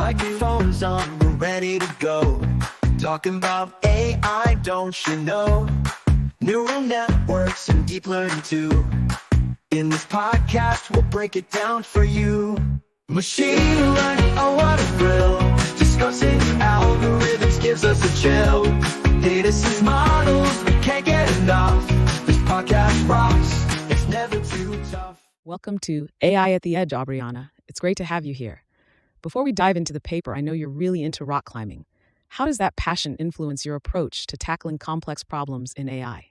Microphones on, we're ready to go. Talking about AI, don't you know? Neural networks and deep learning too. In this podcast, we'll break it down for you. Machine learning, oh what a thrill. Discussing algorithms gives us a chill. Data science models, we can't get enough. This podcast rocks, it's never too tough. Welcome to AI at the Edge, Aubriana. It's great to have you here. Before we dive into the paper, I know you're really into rock climbing. How does that passion influence your approach to tackling complex problems in AI?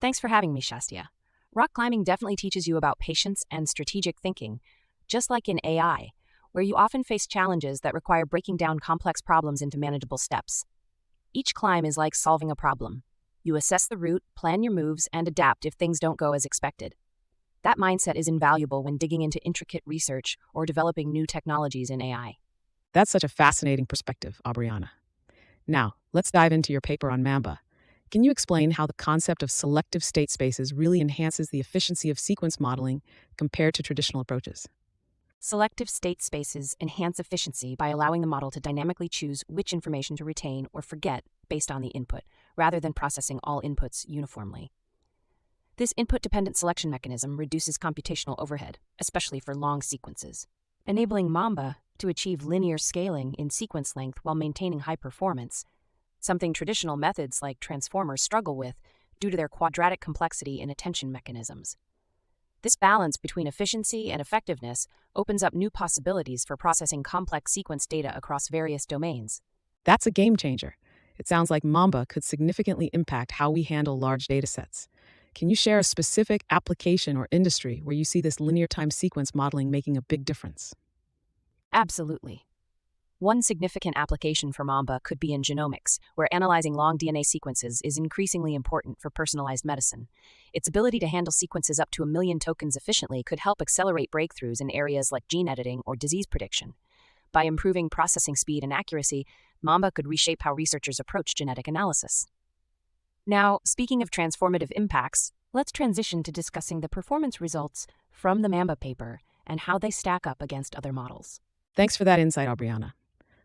Thanks for having me, Shastia. Rock climbing definitely teaches you about patience and strategic thinking, just like in AI, where you often face challenges that require breaking down complex problems into manageable steps. Each climb is like solving a problem. You assess the route, plan your moves, and adapt if things don't go as expected. That mindset is invaluable when digging into intricate research or developing new technologies in AI. That's such a fascinating perspective, Aubriana. Now, let's dive into your paper on Mamba. Can you explain how the concept of selective state spaces really enhances the efficiency of sequence modeling compared to traditional approaches? Selective state spaces enhance efficiency by allowing the model to dynamically choose which information to retain or forget based on the input, rather than processing all inputs uniformly. This input-dependent selection mechanism reduces computational overhead, especially for long sequences, enabling Mamba to achieve linear scaling in sequence length while maintaining high performance, something traditional methods like transformers struggle with due to their quadratic complexity in attention mechanisms. This balance between efficiency and effectiveness opens up new possibilities for processing complex sequence data across various domains. That's a game changer. It sounds like Mamba could significantly impact how we handle large datasets. Can you share a specific application or industry where you see this linear time sequence modeling making a big difference? Absolutely. One significant application for Mamba could be in genomics, where analyzing long DNA sequences is increasingly important for personalized medicine. Its ability to handle sequences up to 1 million tokens efficiently could help accelerate breakthroughs in areas like gene editing or disease prediction. By improving processing speed and accuracy, Mamba could reshape how researchers approach genetic analysis. Now, speaking of transformative impacts, let's transition to discussing the performance results from the Mamba paper and how they stack up against other models. Thanks for that insight, Aubriana.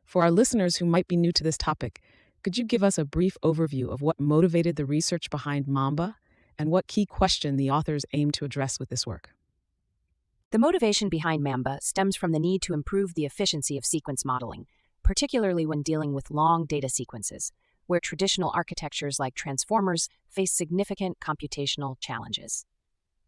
For our listeners who might be new to this topic, could you give us a brief overview of what motivated the research behind Mamba and what key question the authors aim to address with this work? The motivation behind Mamba stems from the need to improve the efficiency of sequence modeling, particularly when dealing with long data sequences, where traditional architectures like transformers face significant computational challenges.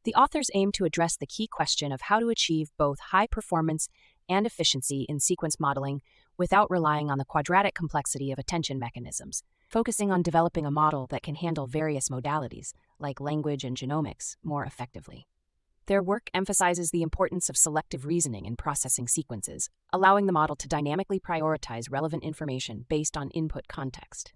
The authors aim to address the key question of how to achieve both high performance and efficiency in sequence modeling without relying on the quadratic complexity of attention mechanisms, focusing on developing a model that can handle various modalities, like language and genomics, more effectively. Their work emphasizes the importance of selective reasoning in processing sequences, allowing the model to dynamically prioritize relevant information based on input context.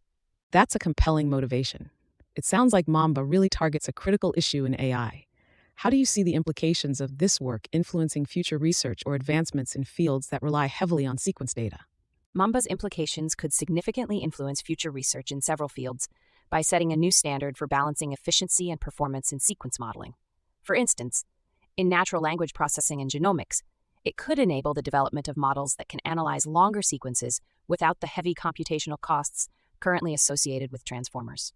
That's a compelling motivation. It sounds like Mamba really targets a critical issue in AI. How do you see the implications of this work influencing future research or advancements in fields that rely heavily on sequence data? Mamba's implications could significantly influence future research in several fields by setting a new standard for balancing efficiency and performance in sequence modeling. For instance, in natural language processing and genomics, it could enable the development of models that can analyze longer sequences without the heavy computational costs currently associated with transformers.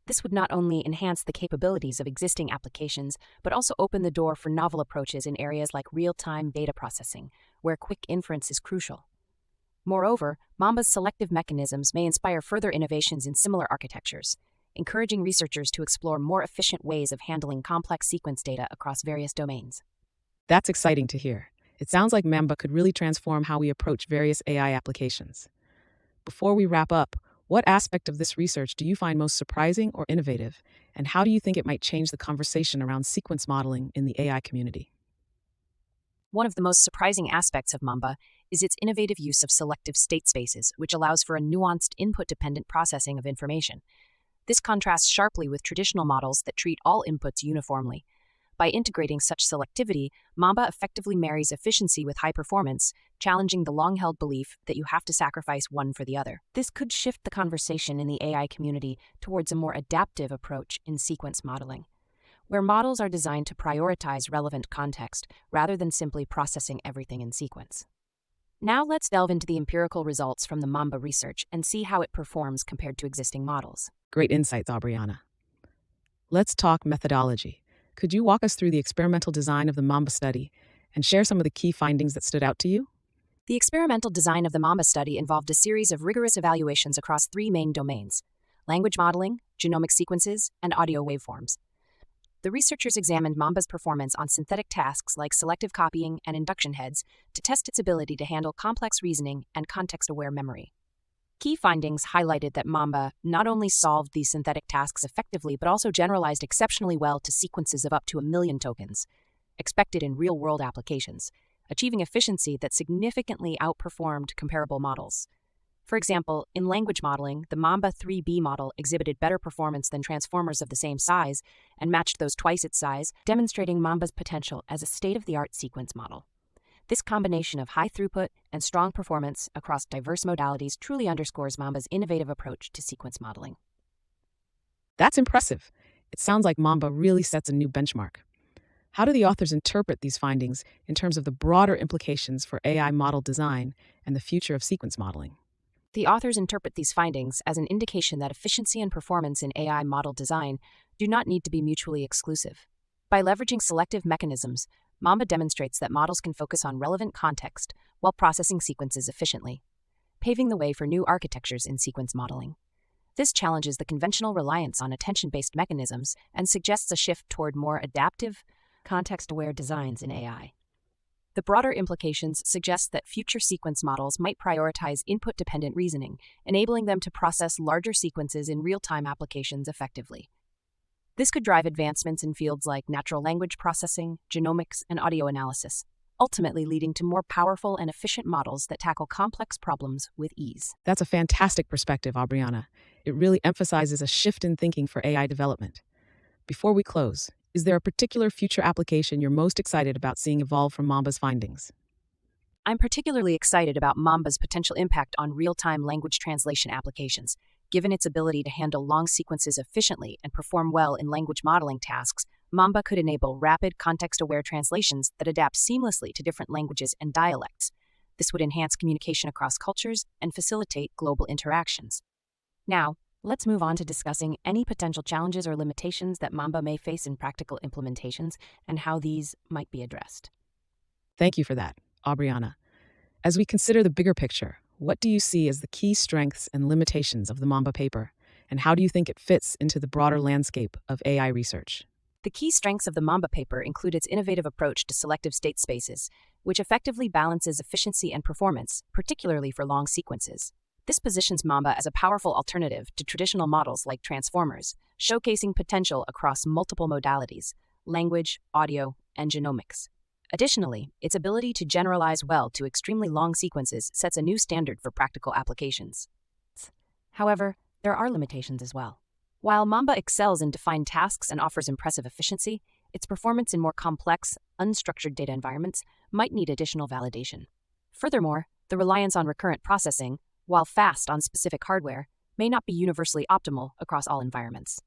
This would not only enhance the capabilities of existing applications, but also open the door for novel approaches in areas like real-time data processing, where quick inference is crucial. Moreover, Mamba's selective mechanisms may inspire further innovations in similar architectures, encouraging researchers to explore more efficient ways of handling complex sequence data across various domains. That's exciting to hear. It sounds like Mamba could really transform how we approach various AI applications. Before we wrap up, what aspect of this research do you find most surprising or innovative, and how do you think it might change the conversation around sequence modeling in the AI community? One of the most surprising aspects of Mamba is its innovative use of selective state spaces, which allows for a nuanced input-dependent processing of information. This contrasts sharply with traditional models that treat all inputs uniformly. By integrating such selectivity, Mamba effectively marries efficiency with high performance, challenging the long-held belief that you have to sacrifice one for the other. This could shift the conversation in the AI community towards a more adaptive approach in sequence modeling, where models are designed to prioritize relevant context rather than simply processing everything in sequence. Now let's delve into the empirical results from the Mamba research and see how it performs compared to existing models. Great insights, Aubriana. Let's talk methodology. Could you walk us through the experimental design of the Mamba study and share some of the key findings that stood out to you? The experimental design of the Mamba study involved a series of rigorous evaluations across three main domains: language modeling, genomic sequences, and audio waveforms. The researchers examined Mamba's performance on synthetic tasks like selective copying and induction heads to test its ability to handle complex reasoning and context-aware memory. Key findings highlighted that Mamba not only solved these synthetic tasks effectively but also generalized exceptionally well to sequences of up to 1 million tokens, expected in real-world applications, achieving efficiency that significantly outperformed comparable models. For example, in language modeling, the Mamba 3B model exhibited better performance than transformers of the same size and matched those twice its size, demonstrating Mamba's potential as a state-of-the-art sequence model. This combination of high throughput and strong performance across diverse modalities truly underscores Mamba's innovative approach to sequence modeling. That's impressive. It sounds like Mamba really sets a new benchmark. How do the authors interpret these findings in terms of the broader implications for AI model design and the future of sequence modeling? The authors interpret these findings as an indication that efficiency and performance in AI model design do not need to be mutually exclusive. By leveraging selective mechanisms, Mamba demonstrates that models can focus on relevant context while processing sequences efficiently, paving the way for new architectures in sequence modeling. This challenges the conventional reliance on attention-based mechanisms and suggests a shift toward more adaptive, context-aware designs in AI. The broader implications suggest that future sequence models might prioritize input-dependent reasoning, enabling them to process larger sequences in real-time applications effectively. This could drive advancements in fields like natural language processing, genomics, and audio analysis, ultimately leading to more powerful and efficient models that tackle complex problems with ease. That's a fantastic perspective, Aubriana. It really emphasizes a shift in thinking for AI development. Before we close, is there a particular future application you're most excited about seeing evolve from Mamba's findings? I'm particularly excited about Mamba's potential impact on real-time language translation applications. Given its ability to handle long sequences efficiently and perform well in language modeling tasks, Mamba could enable rapid, context-aware translations that adapt seamlessly to different languages and dialects. This would enhance communication across cultures and facilitate global interactions. Now, let's move on to discussing any potential challenges or limitations that Mamba may face in practical implementations and how these might be addressed. Thank you for that, Aubriana. As we consider the bigger picture, what do you see as the key strengths and limitations of the Mamba paper, and how do you think it fits into the broader landscape of AI research? The key strengths of the Mamba paper include its innovative approach to selective state spaces, which effectively balances efficiency and performance, particularly for long sequences. This positions Mamba as a powerful alternative to traditional models like transformers, showcasing potential across multiple modalities: language, audio, and genomics. Additionally, its ability to generalize well to extremely long sequences sets a new standard for practical applications. However, there are limitations as well. While Mamba excels in defined tasks and offers impressive efficiency, its performance in more complex, unstructured data environments might need additional validation. Furthermore, the reliance on recurrent processing, while fast on specific hardware, may not be universally optimal across all environments.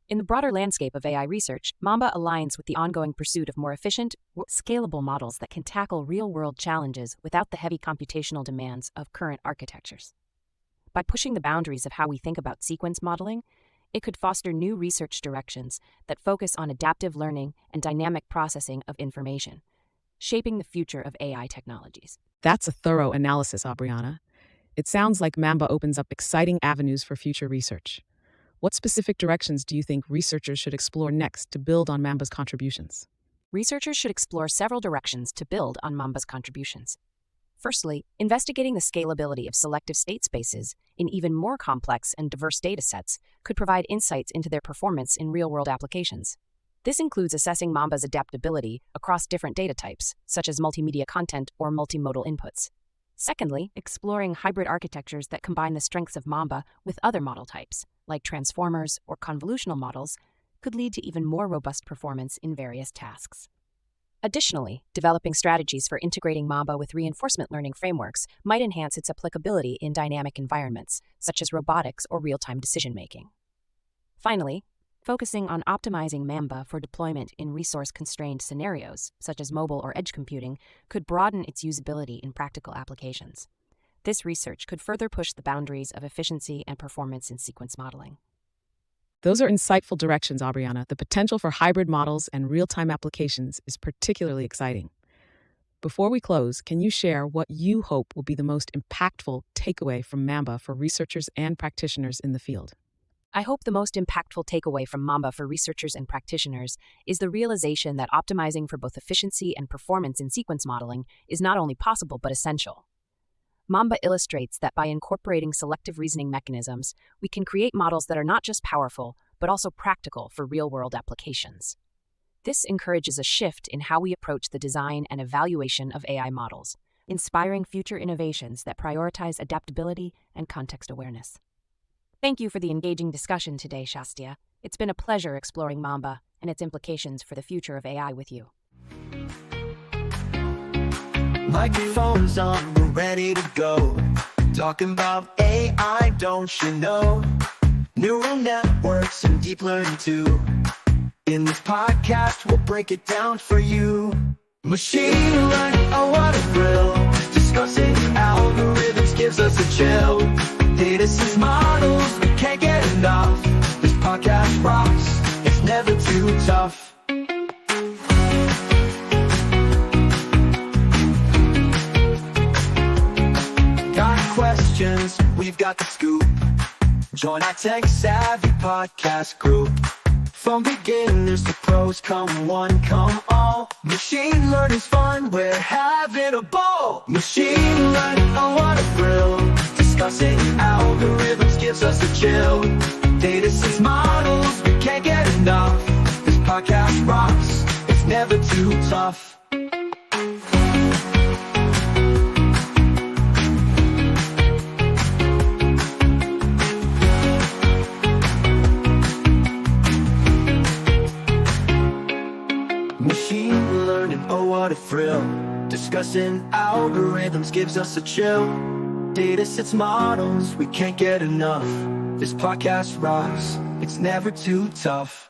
In the broader landscape of AI research, Mamba aligns with the ongoing pursuit of more efficient, scalable models that can tackle real-world challenges without the heavy computational demands of current architectures. By pushing the boundaries of how we think about sequence modeling, it could foster new research directions that focus on adaptive learning and dynamic processing of information, shaping the future of AI technologies. That's a thorough analysis, Aubriana. It sounds like Mamba opens up exciting avenues for future research. What specific directions do you think researchers should explore next to build on Mamba's contributions? Researchers should explore several directions to build on Mamba's contributions. Firstly, investigating the scalability of selective state spaces in even more complex and diverse datasets could provide insights into their performance in real-world applications. This includes assessing Mamba's adaptability across different data types, such as multimedia content or multimodal inputs. Secondly, exploring hybrid architectures that combine the strengths of Mamba with other model types, like transformers or convolutional models, could lead to even more robust performance in various tasks. Additionally, developing strategies for integrating Mamba with reinforcement learning frameworks might enhance its applicability in dynamic environments, such as robotics or real-time decision-making. Finally, Focusing on optimizing Mamba for deployment in resource-constrained scenarios, such as mobile or edge computing, could broaden its usability in practical applications. This research could further push the boundaries of efficiency and performance in sequence modeling. Those are insightful directions, Aubriana. The potential for hybrid models and real-time applications is particularly exciting. Before we close, can you share what you hope will be the most impactful takeaway from Mamba for researchers and practitioners in the field? I hope the most impactful takeaway from Mamba for researchers and practitioners is the realization that optimizing for both efficiency and performance in sequence modeling is not only possible but essential. Mamba illustrates that by incorporating selective reasoning mechanisms, we can create models that are not just powerful, but also practical for real-world applications. This encourages a shift in how we approach the design and evaluation of AI models, inspiring future innovations that prioritize adaptability and context awareness. Thank you for the engaging discussion today, Shastia. It's been a pleasure exploring Mamba and its implications for the future of AI with you. Microphones on, we're ready to go. Talking about AI, don't you know? Neural networks and deep learning too. In this podcast, we'll break it down for you. Machine learning, oh what a thrill. Discussing algorithms gives us a chill. Data science models, we can't get enough. This podcast rocks, it's never too tough. Questions, we've got the scoop. Join our tech-savvy podcast group. From beginners to pros, come one, come all. Machine learning's fun, we're having a ball. Machine learning, oh what a thrill. Discussing algorithms gives us a chill. Data science models, we can't get enough. This podcast rocks, it's never too tough. Machine learning, oh what a thrill. Discussing algorithms gives us a chill. Data sets models, we can't get enough. This podcast rocks, it's never too tough.